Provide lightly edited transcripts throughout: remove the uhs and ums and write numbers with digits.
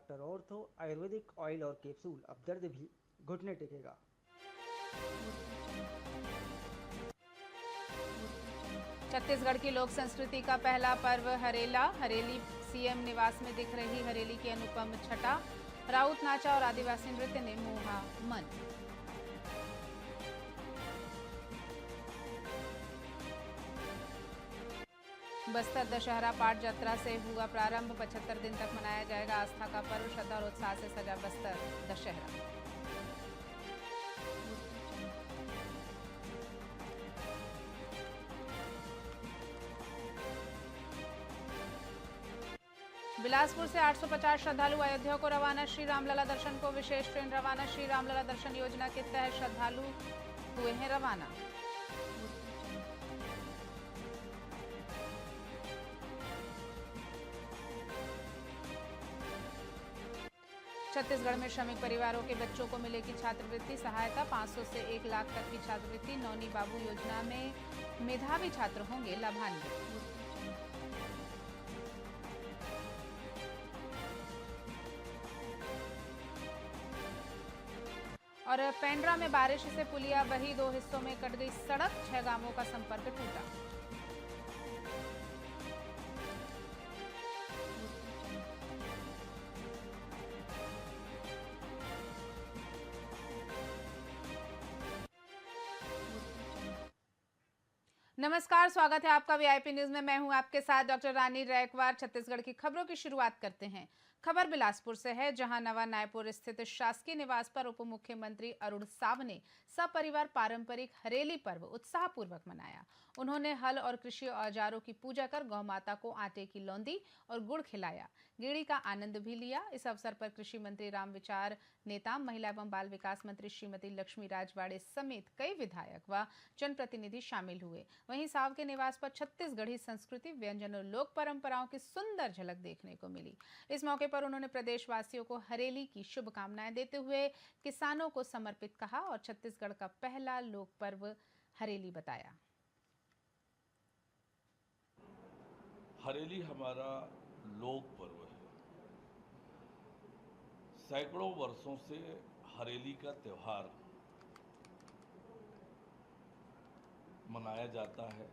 Doctor ortho Ayurvedic oil और capsule. अब दर्द भी घुटने टेकेगा। छत्तीसगढ़ की लोक संस्कृति का पहला पर्व हरेला। हरेली सीएम निवास में दिख रही हरेली की अनुपम छटा। राउत नाचा और आदिवासी नृत्य ने मोहा मन। बस्तर दशहरा पाट यात्रा से हुआ प्रारंभ। 75 दिन तक मनाया जाएगा आस्था का पर्व। श्रद्धा और उत्साह से सजा बस्तर दशहरा। बिलासपुर से 850 श्रद्धालु अयोध्या को रवाना। श्री रामलला दर्शन को विशेष ट्रेन रवाना। श्री रामलला दर्शन योजना के तहत श्रद्धालु हुए हैं रवाना। छत्तीसगढ़ में श्रमिक परिवारों के बच्चों को मिलेगी छात्रवृत्ति सहायता। 500 से 1 लाख तक की छात्रवृत्ति। नौनी बाबू योजना में मेधावी छात्र होंगे लाभान्वित। और पेंड्रा में बारिश से पुलिया बही। 2 हिस्सों में कट गई सड़क। 6 गांवों का संपर्क टूटा। नमस्कार, स्वागत है आपका वीआईपी न्यूज में। मैं हूं आपके साथ डॉक्टर रानी रैकवार। छत्तीसगढ़ की खबरों की शुरुआत करते हैं। खबर बिलासपुर से है, जहां नवा नायपुर स्थित शासकीय निवास पर उप मुख्यमंत्री अरुण साव ने सपरिवार पारंपरिक हरेली पर्व उत्साहपूर्वक मनाया। उन्होंने हल और कृषि औजारों की पूजा कर गौ माता को आटे की लौंदी और गुड़ खिलाया। गेड़ी का आनंद भी लिया। इस अवसर पर कृषि मंत्री रामविचार नेताम, महिला एवं बाल विकास मंत्री श्रीमती लक्ष्मी राजवाड़े समेत कई विधायक व जनप्रतिनिधि शामिल हुए। वहीं साव के निवास पर छत्तीसगढ़ी संस्कृति, व्यंजन और लोक परंपराओं की सुंदर झलक देखने को मिली। इस मौके पर उन्होंने प्रदेशवासियों को हरेली की शुभकामनाएं देते हुए किसानों को समर्पित कहा और छत्तीसगढ़ का पहला लोक पर्व हरेली बताया। हरेली हमारा लोक पर्व है। सैकड़ों वर्षों से हरेली का त्यौहार मनाया जाता है,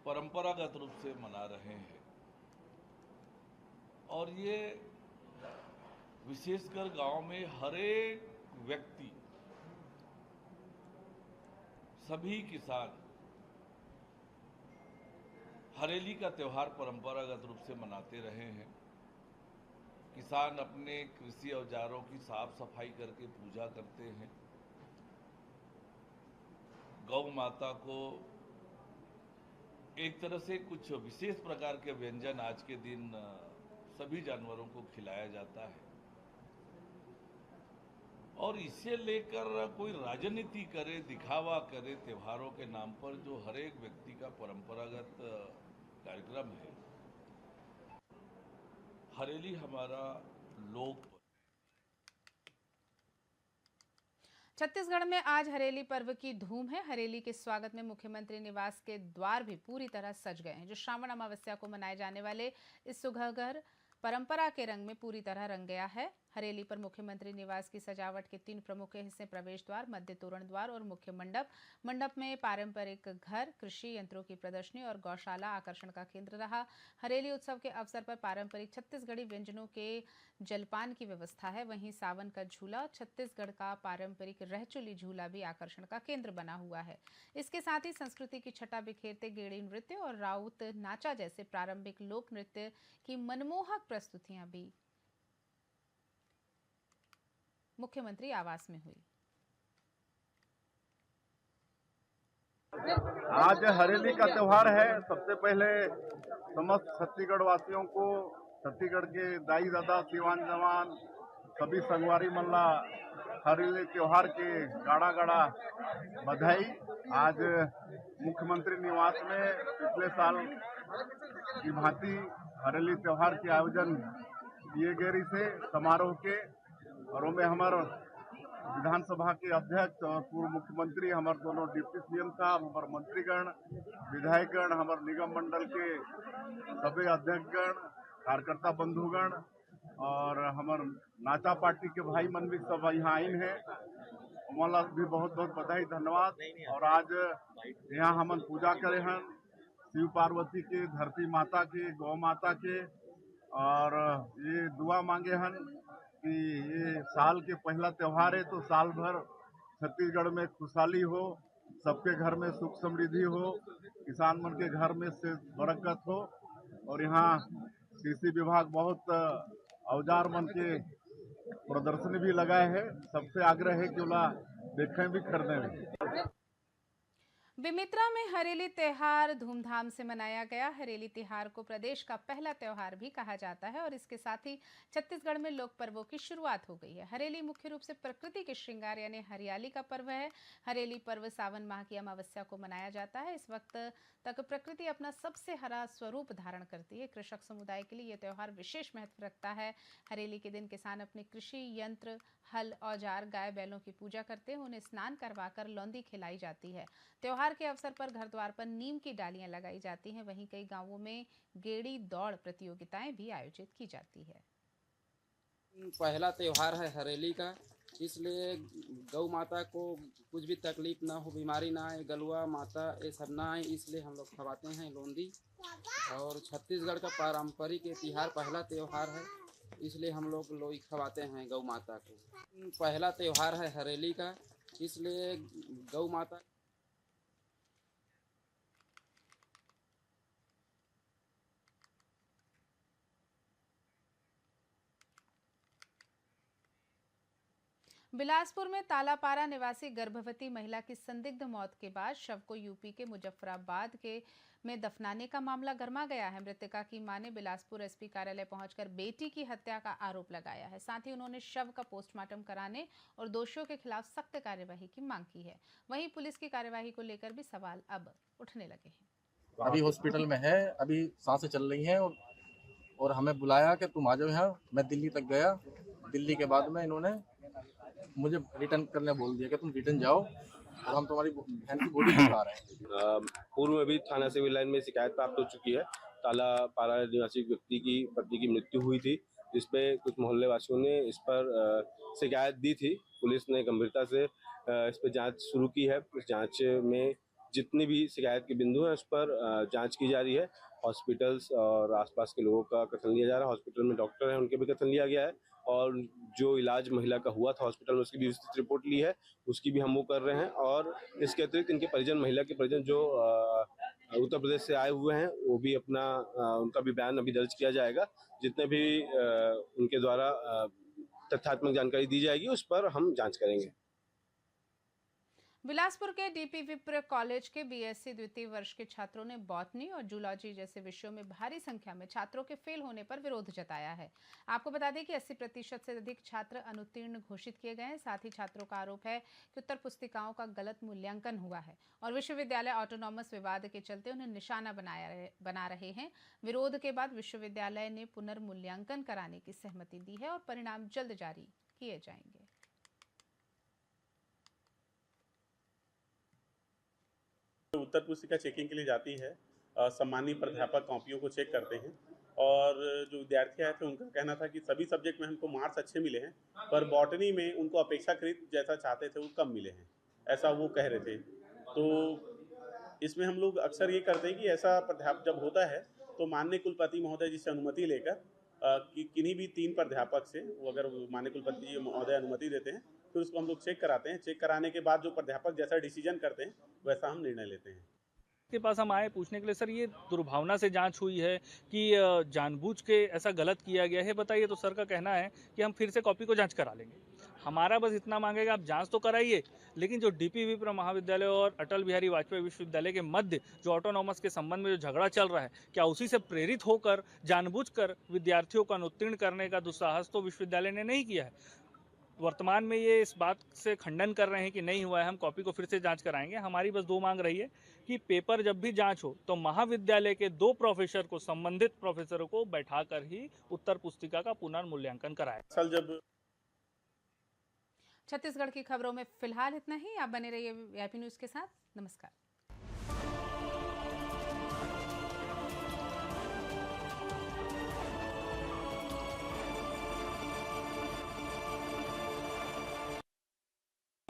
परंपरागत रूप से मना रहे हैं। और ये विशेषकर गांव में हर एक व्यक्ति, सभी किसान हरेली का त्यौहार परंपरागत रूप से मनाते रहे हैं। किसान अपने कृषि औजारों की साफ सफाई करके पूजा करते हैं। गौ माता को एक तरह से कुछ विशेष प्रकार के व्यंजन आज के दिन सभी जानवरों को खिलाया जाता है। और इसे लेकर कोई राजनीति करे, दिखावा करे त्योहारों के नाम पर, जो हर एक व्यक्ति का परंपरागत कार्यक्रम है। हरेली हमारा लोक। छत्तीसगढ़ में आज हरेली पर्व की धूम है। हरेली के स्वागत में मुख्यमंत्री निवास के द्वार भी पूरी तरह सज गए हैं, जो श्रावण अमावस्या को मनाए जाने वाले इस सुघर परंपरा के रंग में पूरी तरह रंग गया है। हरेली पर मुख्यमंत्री निवास की सजावट के 3 प्रमुख हिस्से प्रवेश द्वार, मध्य तोरण द्वार और मुख्य मंडप। मंडप में पारंपरिक घर, कृषि यंत्रों की प्रदर्शनी और गौशाला आकर्षण का केंद्र रहा। हरेली उत्सव के अवसर पर पारंपरिक छत्तीसगढ़ी व्यंजनों के जलपान की व्यवस्था है। वहीं सावन का झूला, छत्तीसगढ़ का पारंपरिक रहचुली झूला भी आकर्षण का केंद्र बना हुआ है। इसके साथ ही संस्कृति की छटा बिखेरते गेड़ी नृत्य और राउत नाचा जैसे प्रारंभिक लोक नृत्य की मनमोहक प्रस्तुतियां भी मुख्यमंत्री आवास में हुई। आज हरेली का त्योहार है। सबसे पहले समस्त छत्तीसगढ़ वासियों को, छत्तीसगढ़ के दाई दादा, सिवान जवान, सभी संगवारी मल्ला हरेली त्योहार के गाड़ा गाड़ा बधाई। आज मुख्यमंत्री निवास में पिछले साल की भांति हरेली त्योहार के आयोजन किए गए थे समारोह के, और उनमें हमारे विधानसभा के अध्यक्ष और पूर्व मुख्यमंत्री, हमारे दोनों डिप्टी सीएम साहब, हमारे मंत्रीगण, विधायकगण, हमारे निगम मंडल के सभी अध्यक्षगण, कार्यकर्ता बंधुगण और हमार नाचा पार्टी के भाई मन भी सब यहाँ आइन है, उमला भी बहुत बहुत बधाई धन्यवाद। और आज यहाँ हमन पूजा करे हैं शिव पार्वती के, धरती माता के, गौ माता के, और ये दुआ मांगे हैं कि ये साल के पहला त्योहार है तो साल भर छत्तीसगढ़ में खुशहाली हो, सबके घर में सुख समृद्धि हो, किसान मन के घर में से बरकत हो। और यहाँ कृषि विभाग बहुत औजार मन के प्रदर्शनी भी लगाए है, सबसे आग्रह है कि ओला देखें भी खरीदें भी। बेमेतरा में हरेली त्योहार धूमधाम से मनाया गया। हरेली त्योहार को प्रदेश का पहला त्योहार भी कहा जाता है और इसके साथ ही छत्तीसगढ़ में लोक पर्वों की शुरुआत हो गई है। हरेली मुख्य रूप से प्रकृति के श्रृंगार यानी हरियाली का पर्व है। हरेली पर्व सावन माह की अमावस्या को मनाया जाता है। इस वक्त तक प्रकृति अपना सबसे हरा स्वरूप धारण करती है। कृषक समुदाय के लिए यह त्योहार विशेष महत्व रखता है। हरेली के दिन किसान अपने कृषि यंत्र, हल, औजार, गाय बैलों की पूजा करते हैं। उन्हें स्नान करवाकर लौंदी खिलाई जाती है। त्योहार के अवसर पर घर द्वार पर नीम की डालियां लगाई जाती हैं। वहीं कई गांवों में गेड़ी दौड़ प्रतियोगिताएं भी आयोजित की जाती है। पहला त्योहार है हरेली का, इसलिए गौ माता को कुछ भी तकलीफ ना हो, बीमारी ना आए, गलुआ माता ये सब ना आए, इसलिए हम लोग खवाते हैं लोंदी। और छत्तीसगढ़ का पारंपरिक त्योहार पहला त्योहार है, इसलिए हम लोग लोई खवाते हैं गौ माता को। पहला त्योहार है हरेली का, इसलिए गौ माता बिलासपुर में तालापारा निवासी गर्भवती महिला की संदिग्ध मौत के बाद शव को यूपी के मुजफ्फराबाद के में दफनाने का मामला गर्मा गया है। मृतका की मां ने बिलासपुर एसपी कार्यालय पहुंचकर बेटी की हत्या का आरोप लगाया है। साथ ही उन्होंने शव का पोस्टमार्टम कराने और दोषियों के खिलाफ सख्त कार्यवाही की मांग की है। वहीं पुलिस की कार्यवाही को लेकर भी सवाल अब उठने लगे हैं। अभी हॉस्पिटल में है, अभी सांसें चल रही हैं और हमें बुलाया कि तुम आ जाओ यहाँ। मैं दिल्ली तक गया। दिल्ली के बाद में इन्होंने मुझे रिटर्न करने बोल दिया कि तुम रिटर्न जाओ और हम तुम्हारी बहन की बॉडी दिखा रहे हैं। पूर्व में भी थाना सिविल लाइन में शिकायत प्राप्त हो चुकी है। तालापारा निवासी व्यक्ति की पत्नी की मृत्यु हुई थी, जिसपे कुछ मोहल्ले वासियों ने इस पर शिकायत दी थी। पुलिस ने गंभीरता से इस पर जांच शुरू की है। इस जांच में जितनी भी शिकायत के बिंदु हैं उस पर जांच की जा रही है। हॉस्पिटल्स और आसपास के लोगों का कथन लिया जा रहा है। हॉस्पिटल में डॉक्टर हैं, उनके भी कथन लिया गया है। और जो इलाज महिला का हुआ था हॉस्पिटल में, उसकी भी विस्तृत रिपोर्ट ली है, उसकी भी हम वो कर रहे हैं। और इसके अतिरिक्त इनके परिजन, महिला के परिजन जो उत्तर प्रदेश से आए हुए हैं, वो भी अपना उनका भी बयान अभी दर्ज किया जाएगा। जितने भी उनके द्वारा तथ्यात्मक जानकारी दी जाएगी उस पर हम जांच करेंगे। बिलासपुर के डीपी विप्र कॉलेज के बीएससी द्वितीय वर्ष के छात्रों ने बॉटनी और जूलॉजी जैसे विषयों में भारी संख्या में छात्रों के फेल होने पर विरोध जताया है। आपको बता दें कि 80% से अधिक छात्र अनुत्तीर्ण घोषित किए गए हैं। साथ ही छात्रों का आरोप है कि उत्तर पुस्तिकाओं का गलत मूल्यांकन हुआ है और विश्वविद्यालय ऑटोनॉमस विवाद के चलते उन्हें निशाना बना रहे हैं। विरोध के बाद विश्वविद्यालय ने पुनर्मूल्यांकन कराने की सहमति दी है और परिणाम जल्द जारी किए जाएंगे। उत्तर पुस्तिका चेकिंग के लिए जाती है। सम्मानीय प्राध्यापक कॉपियों को चेक करते हैं और जो विद्यार्थी आए थे उनका कहना था कि सभी सब्जेक्ट में हमको मार्क्स अच्छे मिले हैं, पर बॉटनी में उनको अपेक्षाकृत जैसा चाहते थे वो कम मिले हैं, ऐसा वो कह रहे थे। तो इसमें हम लोग अक्सर ये करते हैं कि ऐसा प्राध्यापक जब होता है तो माननीय कुलपति महोदय जी से अनुमति लेकर कि किन्हीं भी 3 प्राध्यापक से, वो अगर माननीय कुलपति जी महोदय अनुमति देते हैं फिर उसको हम लोग चेक कराते हैं। चेक कराने के बाद जो प्राध्यापक जैसा डिसीजन करते हैं वैसा हम निर्णय लेते हैं। के पास हम आए पूछने के लिए, सर ये दुर्भावना से जांच हुई है कि जानबूझ के ऐसा गलत किया गया है, बताइए। तो सर का कहना है कि हम फिर से कॉपी को जांच करा लेंगे। हमारा बस इतना मांगेगा, आप जांच तो कराइए, लेकिन जो डीपी विप्र महाविद्यालय और अटल बिहारी वाजपेयी विश्वविद्यालय के मध्य जो ऑटोनॉमस के संबंध में जो झगड़ा चल रहा है, क्या उसी से प्रेरित होकर जानबूझकर विद्यार्थियों को अनुत्तीर्ण करने का दुस्साहस तो विश्वविद्यालय ने नहीं किया है। वर्तमान में ये इस बात से खंडन कर रहे हैं कि नहीं हुआ है, हम कॉपी को फिर से जांच कराएंगे। हमारी बस 2 मांग रही है कि पेपर जब भी जांच हो तो महाविद्यालय के 2 प्रोफेसर को, संबंधित प्रोफेसरों को बैठाकर ही उत्तर पुस्तिका का पुनर्मूल्यांकन कराए। छत्तीसगढ़ की खबरों में फिलहाल इतना ही। आप बने रहिए वीआईपी न्यूज के साथ। नमस्कार।